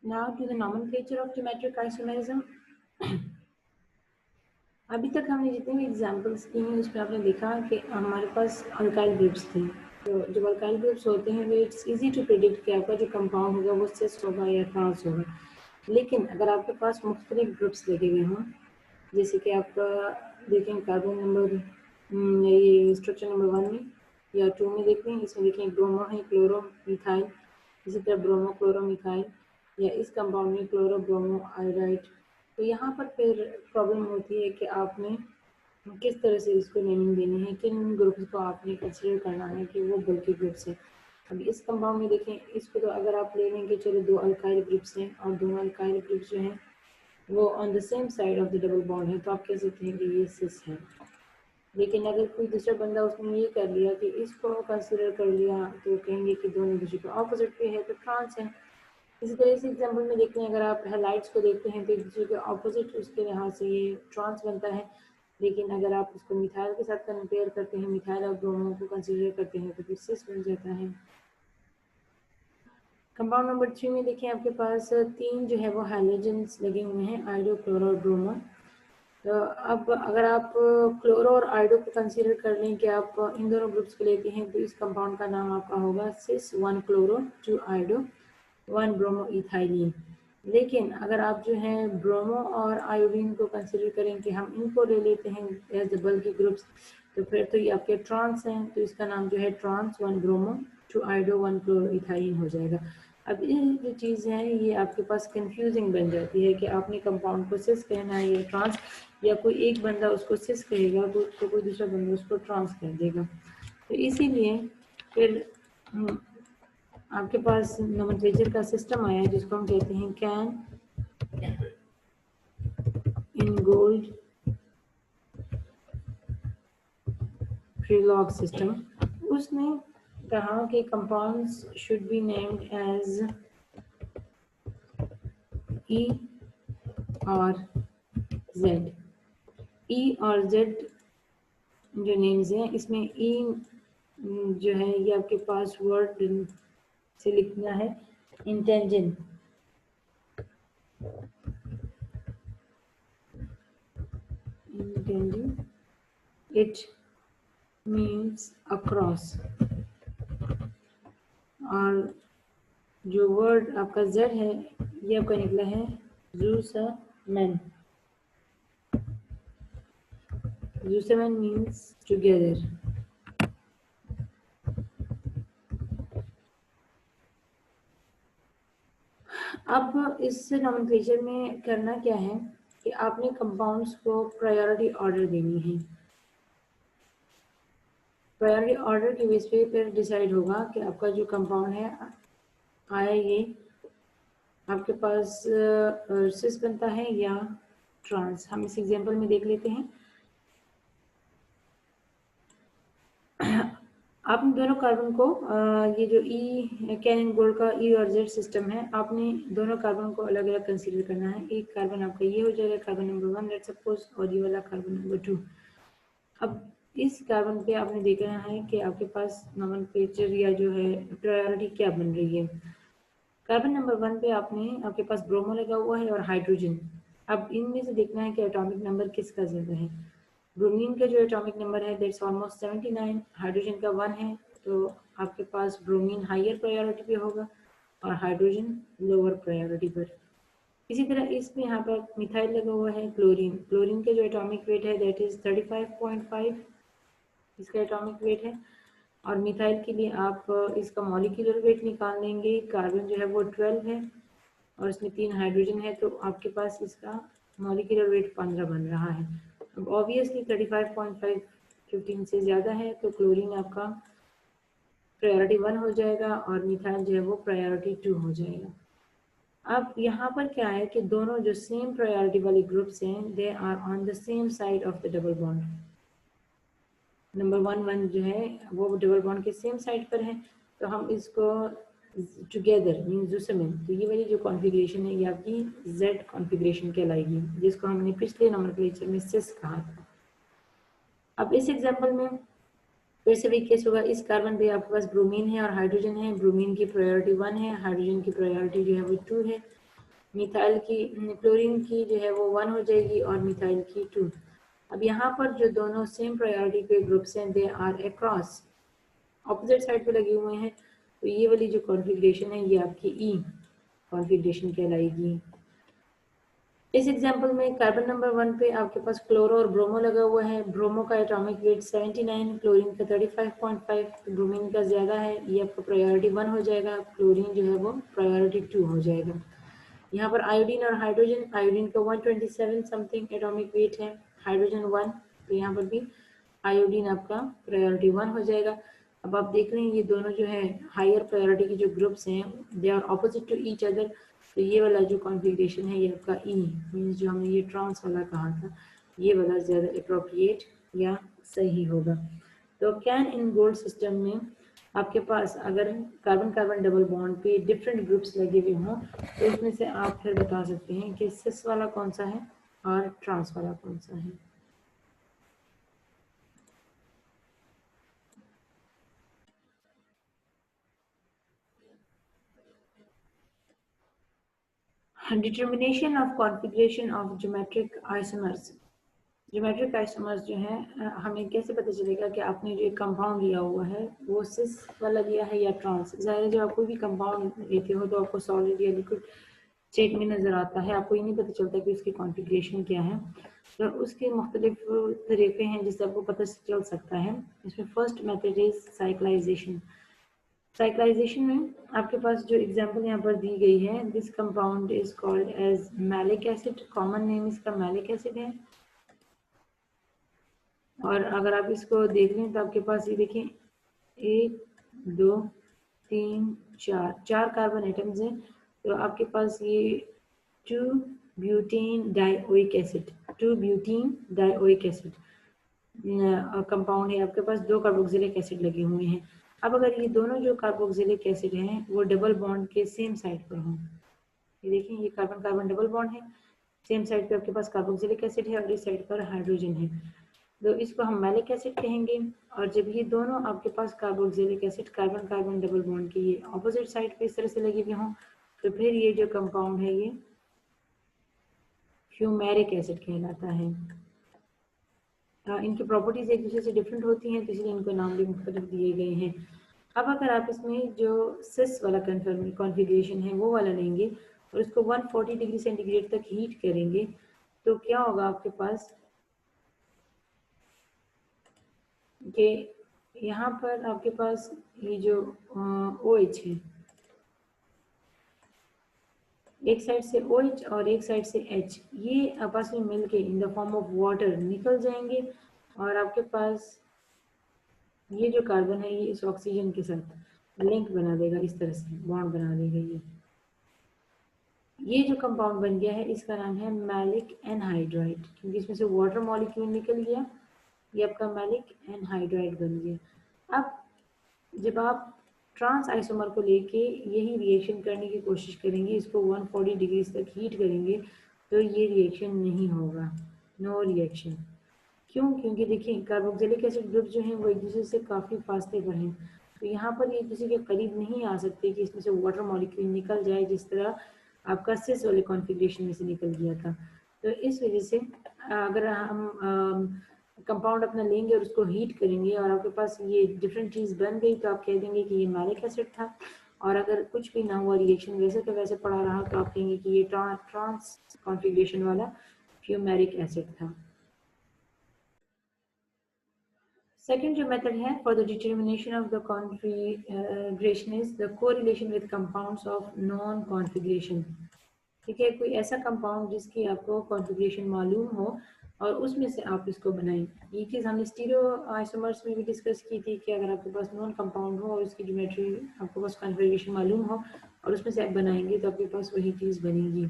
Now to the nomenclature of geometric isomerism. अभी तक हमने जितने भी एग्जांपल्स किए हैं उसमें आपने देखा कि हमारे पास अल्काइल ग्रुप्स थे। तो जब अल्काइल ग्रुप्स होते हैं तो इट्स इजी टू प्रिडिक्ट कि आपका जो कंपाउंड होगा वो सिस होगा या ट्रांस होगा। लेकिन अगर आपके पास मुख्तलिफ ग्रुप्स लगे हुए हों, जैसे कि आप देखें कार्बन नंबर ये स्ट्रक्चर नंबर 1 में या 2 में देख लें, इसमें देखें ब्रोमो है, क्लोरो मिथाइल, इसी तरह ब्रोमो क्लोरो मिथाइल, या इस कंपाउंड में क्लोरो ब्रोमो आयोडाइड। तो यहाँ पर फिर प्रॉब्लम होती है कि आपने किस तरह से इसको नेमिंग देनी है, किन ग्रुप्स को आपने कंसिडर करना है कि वो बल्कि ग्रुप्स है। अब इस कंपाउंड में देखें, इसको तो अगर आप ले लेंगे चलो 2 अल्काइल ग्रुप्स हैं और 2 अल्काइल ग्रुप्स जो हैं वो on the same side of the double bond है, तो आप कह सकते हैं कि ये सिस है। लेकिन अगर कोई दूसरा बंदा उसने ये कर लिया कि इसको कंसिडर कर लिया तो कहेंगे कि दोनों दूसरे के ऑपोजिट पे है तो ट्रांस है। इसी तरह से एग्जाम्पल में देखते हैं, अगर आप हैलाइड्स को देखते हैं तो एक दूसरे के ऑपोजिट उसके लिहाज से ये ट्रांस बनता है। लेकिन अगर आप उसको मिथाइल के साथ कंपेयर करते हैं, मिथाइल और ब्रोमो को कंसीडर करते हैं तो फिर सिस बन जाता है। कंपाउंड नंबर 3 में देखिए आपके पास 3 जो है वो हैलोजेंस लगे हुए हैं, आयोडो, क्लोरो और ब्रोमो। तो अब अगर आप क्लोरो और आयोडो को कंसीडर कर लें कि आप इन दोनों ग्रुप्स को लेते हैं तो इस कंपाउंड का नाम आपका होगा सिस 1 क्लोरो 2 आयोडो 1 ब्रोमो इथाइलिन। लेकिन अगर आप जो है ब्रोमो और आयोडीन को कंसीडर करें कि हम इनको ले लेते हैं एज द बल्कि ग्रुप्स, तो फिर तो ये आपके ट्रांस हैं, तो इसका नाम जो है trans 1 bromo 2 iodo 1 chloro ethylene हो जाएगा। अब ये जो चीज़ है ये आपके पास कंफ्यूजिंग बन जाती है कि आपने कंपाउंड को सिस कहना है या ट्रांस, या कोई एक बंदा उसको सिस कहेगा तो कोई दूसरा बंदा उसको ट्रांस कह देगा। तो इसीलिए फिर आपके पास नोमेनक्लेचर का सिस्टम आया जिसको हम कहते हैं Cahn Ingold Prelog system. उसने कहा कि compounds should be named as E और जेड। ई और जेड जो नेम्स हैं इसमें ई जो है ये आपके पास वर्ड से लिखना है इंटेंजन। It means across. और जो वर्ड आपका जेड है ये आपका निकला है जूसमैन। जूसमैन मीन्स टुगेदर। अब इस नोमेनक्लेचर में करना क्या है कि आपने कंपाउंड्स को प्रायोरिटी ऑर्डर देनी है। प्रायोरिटी ऑर्डर के बेस पे फिर डिसाइड होगा कि आपका जो कंपाउंड है आया ये आपके पास सिस बनता है या ट्रांस। हम इस एग्जांपल में देख लेते हैं। आपने दोनों कार्बन को ये जो ई कैन इन गोल्ड का ई और जेड सिस्टम है, आपने दोनों कार्बन को अलग अलग कंसीडर करना है। एक कार्बन आपका ये हो जाएगा कार्बन नंबर 1 लेट्स सपोज, और ये वाला कार्बन नंबर 2। अब इस कार्बन पे आपने देखना है कि आपके पास नोमेनक्लेचर या जो है प्रायोरिटी क्या बन रही है। कार्बन नंबर 1 पे आपके पास ब्रोमो लगा हुआ है और हाइड्रोजन। अब इनमें से देखना है कि एटॉमिक नंबर किसका ज्यादा है। ब्रोमीन का जो एटॉमिक नंबर है दैट्स ऑलमोस्ट 79, हाइड्रोजन का 1 है, तो आपके पास ब्रोमीन हायर प्रायोरिटी पे होगा और हाइड्रोजन लोअर प्रायोरिटी पर। इसी तरह इसमें यहाँ पर मिथाइल लगा हुआ है, क्लोरीन। क्लोरीन का जो एटॉमिक वेट है दैट इज 35.5 इसका एटॉमिक वेट है। और मिथाइल के लिए आप इसका मॉलिक्यूलर वेट निकाल लेंगे। कार्बन जो है वो 12 है और इसमें 3 हाइड्रोजन है, तो आपके पास इसका मॉलिक्यूलर वेट 15 बन रहा है। अब ऑब्वियसली 35.5 15 से ज़्यादा है तो क्लोरीन आपका प्रायोरिटी 1 हो जाएगा और मिथाइल जो है वो प्रायोरिटी 2 हो जाएगा। अब यहाँ पर क्या है कि दोनों जो सेम प्रायोरिटी वाले ग्रुप्स हैं they are on the same side of the double bond. Number 1 जो है वो डबल बॉन्ड के सेम साइड पर है, तो हम इसको टुगेदर मीन जूसमिन, तो ये वाली जो कॉन्फ़िगरेशन है ये आपकी जेड कॉन्फ़िगरेशन कहलाएगी, जिसको हमने पिछले नोमेनक्लेचर में सिस कहा था। अब इस एग्जांपल में फिर से वही केस होगा। इस कार्बन पे आपके पास ब्रोमीन है और हाइड्रोजन है। ब्रोमीन की प्रायोरिटी 1 है, हाइड्रोजन की प्रायोरिटी जो है वो 2 है। मिथाइल की क्लोरीन की जो है वो 1 हो जाएगी और मिथाइल की 2। अब यहाँ पर जो दोनों सेम प्रायोरिटी पे ग्रुप्स हैं they are across opposite side पे लगे हुए हैं, तो ये वाली जो कॉन्फ़िगरेशन है ये आपकी ई कॉन्फ़िगरेशन कहलाएगी। इस एग्जांपल में कार्बन नंबर 1 पे आपके पास क्लोरो और ब्रोमो लगा हुआ है। ब्रोमो का एटॉमिक वेट 79, क्लोरीन का 35.5, ब्रोमीन का ज़्यादा है, ये आपका प्रायोरिटी 1 हो जाएगा, क्लोरीन जो है वो प्रायोरिटी 2 हो जाएगा। यहाँ पर आयोडीन और हाइड्रोजन, आयोडीन का 127 समथिंग एटॉमिक वेट है, हाइड्रोजन 1, तो यहाँ पर भी आयोडीन आपका प्रायोरिटी 1 हो जाएगा। अब आप देख रहे हैं ये दोनों जो है हायर प्रायोरिटी के जो ग्रुप्स हैं they are opposite to each other, तो ये वाला जो कॉन्फ़िगरेशन है ये आपका ई मीन्स जो हमने ये ट्रांस वाला कहा था ये वाला ज़्यादा अप्रोप्रिएट या सही होगा। तो कैन इन गोल्ड सिस्टम में आपके पास अगर कार्बन कार्बन डबल बॉन्ड पे डिफरेंट ग्रुप्स लगे हुए हों तो उसमें से आप फिर बता सकते हैं कि सिस वाला कौन सा है और ट्रांस वाला कौन सा है। Determination of configuration of geometric isomers. Geometric isomers जो है हमें कैसे पता चलेगा कि आपने जो कंपाउंड लिया हुआ है वो सिस वाला लिया है या ट्रांस। ज़ाहिर है जब आप कोई भी कंपाउंड लेते हो तो आपको सॉलिड या लिक्विड स्टेट में नज़र आता है, आपको ये नहीं पता चलता कि उसकी कॉन्फ़िगरेशन क्या है। तो उसके मुख्तलिफ तरीके हैं जिससे आपको पता चल सकता है। इसमें first method is cyclisation. Cyclisation में आपके पास जो एग्जांपल यहाँ पर दी गई है, this compound is called as maleic acid, common name इसका मैलिक एसिड है। और अगर आप इसको देख लें तो आपके पास ये देखें 1 2 3 4 कार्बन एटम्स हैं, तो आपके पास ये 2 butane dioic acid, 2 butene dioic acid compound है। आपके पास 2 कार्बोक्सिलिक एसिड लगे हुए हैं। अब अगर ये दोनों जो कार्बोक्सिलिक एसिड हैं वो डबल बॉन्ड के सेम साइड पर हों, ये देखिए ये कार्बन कार्बन डबल बॉन्ड है, सेम साइड पे आपके पास कार्बोक्सिलिक एसिड है और इस साइड पर हाइड्रोजन है, तो इसको हम मैलिक एसिड कहेंगे। और जब ये दोनों आपके पास carboxylic acid carbon carbon double bond के ये ऑपोजिट साइड पे इस तरह से लगे हुए हों तो फिर ये जो कंपाउंड है ये फ्यूमेरिक एसिड कहलाता है। इनकी प्रॉपर्टीज एक दूसरे से डिफरेंट होती हैं तो इसलिए इनको नाम भी मुख्तलिफ दिए गए हैं। अब अगर आप इसमें जो सिस वाला कॉन्फ़िगरेशन है वो वाला लेंगे और इसको 140 डिग्री सेंटीग्रेड तक हीट करेंगे तो क्या होगा आपके पास कि यहाँ पर आपके पास ये जो OH है, एक साइड से OH और एक साइड से H, ये आपस में मिलके in the form of water निकल जाएंगे और आपके पास ये जो कार्बन है ये इस ऑक्सीजन के साथ लिंक बना देगा, इस तरह से बॉन्ड बना देगा। ये जो कंपाउंड बन गया है इसका नाम है मैलिक एनहाइड्राइड, क्योंकि इसमें से वाटर मॉलिक्यूल निकल गया, ये आपका मैलिक एनहाइड्राइड बन गया। अब जब आप ट्रांस आइसोमर को लेके यही रिएक्शन करने की कोशिश करेंगे, इसको 140 डिग्री तक हीट करेंगे तो ये रिएक्शन नहीं होगा, नो रिएक्शन। क्यों? क्योंकि देखिए कार्बोक्सिलिक एसिड ग्रुप जो हैं वो एक दूसरे से काफ़ी फासले पर हैं, तो यहाँ पर ये एक दूसरे के करीब नहीं आ सकते कि इसमें से वाटर मॉलिक्यूल निकल जाए जिस तरह आपका सिस वाले कॉन्फ़िगरेशन में से निकल गया था। तो इस वजह से अगर हम कंपाउंड अपना लेंगे और उसको हीट करेंगे और आपके पास ये डिफरेंट चीज़ बन गई तो आप कह देंगे कि ये मैलिक एसिड था, और अगर कुछ भी ना हुआ रिएक्शन वैसे तो वैसे पड़ा रहा तो आप कहेंगे कि ये ट्रांस कॉन्फ़िगरेशन वाला फ्यूमेरिक एसिड था। सेकेंड जो मेथड है for the determination of the configuration is the correlation with compounds of non configuration. ठीक है, कोई ऐसा कंपाउंड जिसकी आपको कॉन्फ़िगरेशन मालूम हो और उसमें से आप इसको बनाएं। ये चीज़ हमने स्टीरियो आइसोमर्स में भी डिस्कस की थी कि अगर आपके पास नॉन कंपाउंड हो और उसकी ज्योमेट्री आपके पास कॉन्फ़िगरेशन मालूम हो और उसमें से आप बनाएंगे तो आपके पास वही चीज़ बनेगी।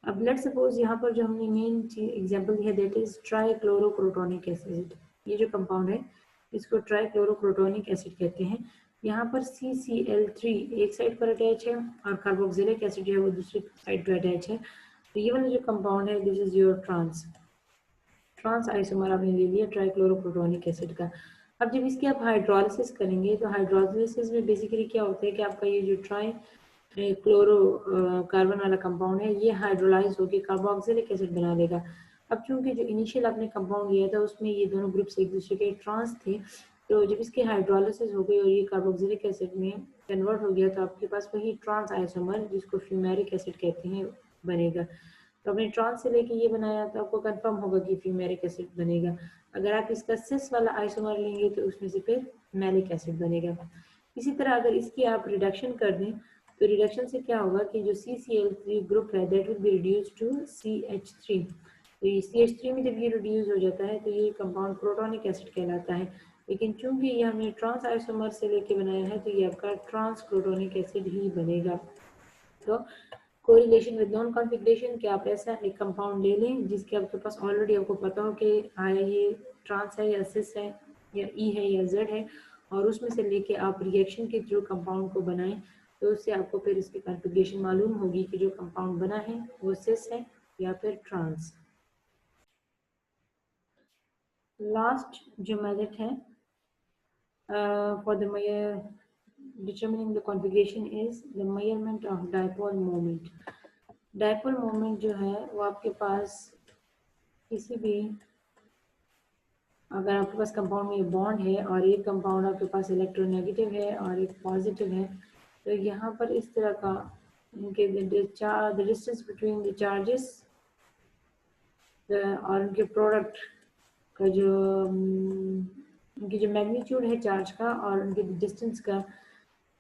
अब लेट सपोज यहाँ पर जो हमने मेन एग्जांपल दिया दैट इज ट्राइक्लोरोक्रोटोनिक एसिड। ये जो कंपाउंड है इसको ट्राइक्लोरोक्रोटोनिक एसिड कहते हैं। यहाँ पर CCl3 एक साइड पर अटैच है और कार्बोक्सिलिक एसिड जो है वो दूसरी साइड पर अटैच है, तो ये वाला जो कंपाउंड है this is your trans isomer आपने ले लिया ट्राइक्लोरोक्रोटोनिक एसिड का। अब जब इसकी आप हाइड्रोलिसिस करेंगे तो हाइड्रोलिसिस में बेसिकली क्या होता है कि आपका ये जो क्लोरो कार्बन वाला कंपाउंड है, ये हाइड्रोलाइज होकर कार्बोक्सिलिक एसिड बना देगा। अब चूंकि जो इनिशियल आपने कंपाउंड लिया था उसमें ये दोनों ग्रुप्स एक दूसरे के ट्रांस थे, तो जब इसकी हाइड्रोलिसिस हो गई और ये कार्बोक्सिलिक एसिड में कन्वर्ट हो गया तो आपके पास वही ट्रांस आइसोमर जिसको फ्यूमेरिक एसिड कहते हैं बनेगा। तो आपने ट्रांस से लेके ये बनाया तो आपको कंफर्म होगा कि फ्यूमेरिक एसिड बनेगा। अगर आप इसका सिस वाला आइसोमर लेंगे तो उसमें से फिर मैलिक एसिड बनेगा। इसी तरह अगर इसकी आप रिडक्शन कर दें तो रिडक्शन से क्या होगा कि जो CCl3 ग्रुप है that will be reduce to CH3। तो ये CH3 में जब ये रिड्यूस हो जाता है तो ये कंपाउंड प्रोटोनिक एसिड कहलाता है। लेकिन चूंकि ये हमने ट्रांस आइसोमर से लेके बनाया है तो ये आपका ट्रांस प्रोटोनिक एसिड ही बनेगा। तो कोरिलेशन विद नॉन कॉन्फिगरेशन कि आप ऐसा एक कंपाउंड ले लें जिसके आपके पास ऑलरेडी आपको पता हो कि आया ये ट्रांस है या सिस है या ई है या जेड है, और उसमें से लेके आप रिएक्शन के थ्रू कंपाउंड को बनाएं तो उससे आपको फिर इसकी कॉन्फिगरेशन मालूम होगी कि जो कंपाउंड बना है वो सिस है या फिर ट्रांस। लास्ट जो मेथड है for the determining the configuration is the measurement of dipole moment। Dipole moment जो है वो आपके पास किसी भी, अगर आपके पास कंपाउंड में बॉन्ड है और एक कंपाउंड आपके पास इलेक्ट्रोनेगेटिव है और एक पॉजिटिव है, तो यहाँ पर इस तरह का उनके the distance between the charges और उनके प्रोडक्ट का जो उनकी जो मैग्नीट्यूड है चार्ज का और उनके डिस्टेंस का,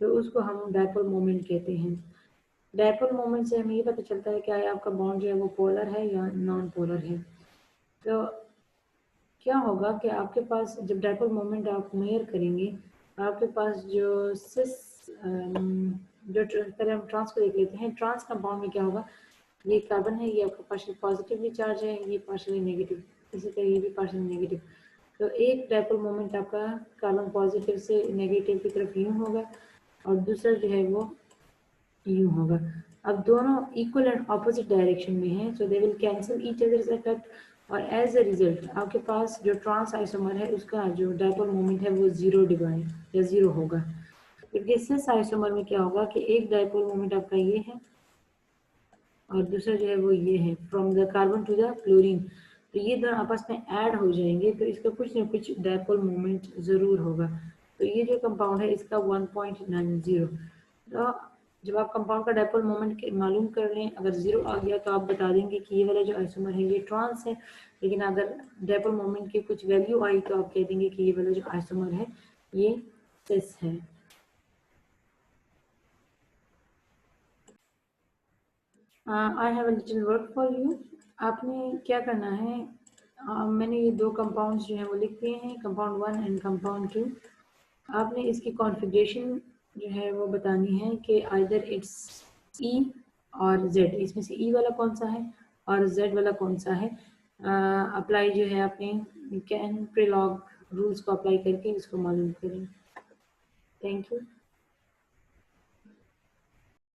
तो उसको हम डायपोल मोमेंट कहते हैं। डायपोल मोमेंट से हमें ये पता चलता है कि आपका बॉन्ड जो है वो पोलर है या नॉन पोलर है। तो क्या होगा कि आपके पास जब डायपोल मोमेंट आप मेयर करेंगे, आपके पास जो सिस जो पहले हम ट्रांस को देख लेते हैं। ट्रांस कंपाउंड में क्या होगा, ये कार्बन है, ये आपका पार्शियल पॉजिटिवली चार्ज है, ये पार्शियली नेगेटिव, इसी तरह ये भी पार्शियल नेगेटिव। तो एक डायपोल मोमेंट आपका कार्बन पॉजिटिव से नेगेटिव की तरफ यूं होगा और दूसरा जो है वो यूं होगा। अब दोनों इक्वल एंड ऑपोजिट डायरेक्शन में हैं, so they will cancel each others effect, और एज अ रिजल्ट आपके पास जो ट्रांस आइसोमर है उसका जो डायपोल मोमेंट है वो जीरो डिवाइड या जीरो होगा। जबकि सिस आइसोमर में क्या होगा कि एक डायपोल मोमेंट आपका ये है और दूसरा जो है वो ये है from the carbon to the chlorine, तो ये दोनों आपस में ऐड हो जाएंगे तो इसका कुछ ना कुछ डायपोल मोमेंट जरूर होगा। तो ये जो कंपाउंड है इसका 1.90। तो जब आप कंपाउंड का डायपोल मोमेंट मालूम कर लें, अगर जीरो आ गया तो आप बता देंगे कि ये वाला जो आइसोमर है ये ट्रांस है, लेकिन अगर डायपोल मोमेंट की कुछ वैल्यू आई तो आप कह देंगे कि ये वाला जो आइसोमर है ये सिस है। I have a little work for you. आपने क्या करना है, मैंने ये दो कंपाउंड्स जो हैं वो लिख दिए हैं, कंपाउंड 1 एंड कंपाउंड 2। आपने इसकी कॉन्फ़िगरेशन जो है वो बतानी है कि आइदर इट्स ई और जेड, इसमें से ई वाला कौन सा है और जेड वाला कौन सा है। अप्लाई जो है आपने कैन प्रिलॉग रूल्स को अप्लाई करके इसको मालूम करें। Thank you.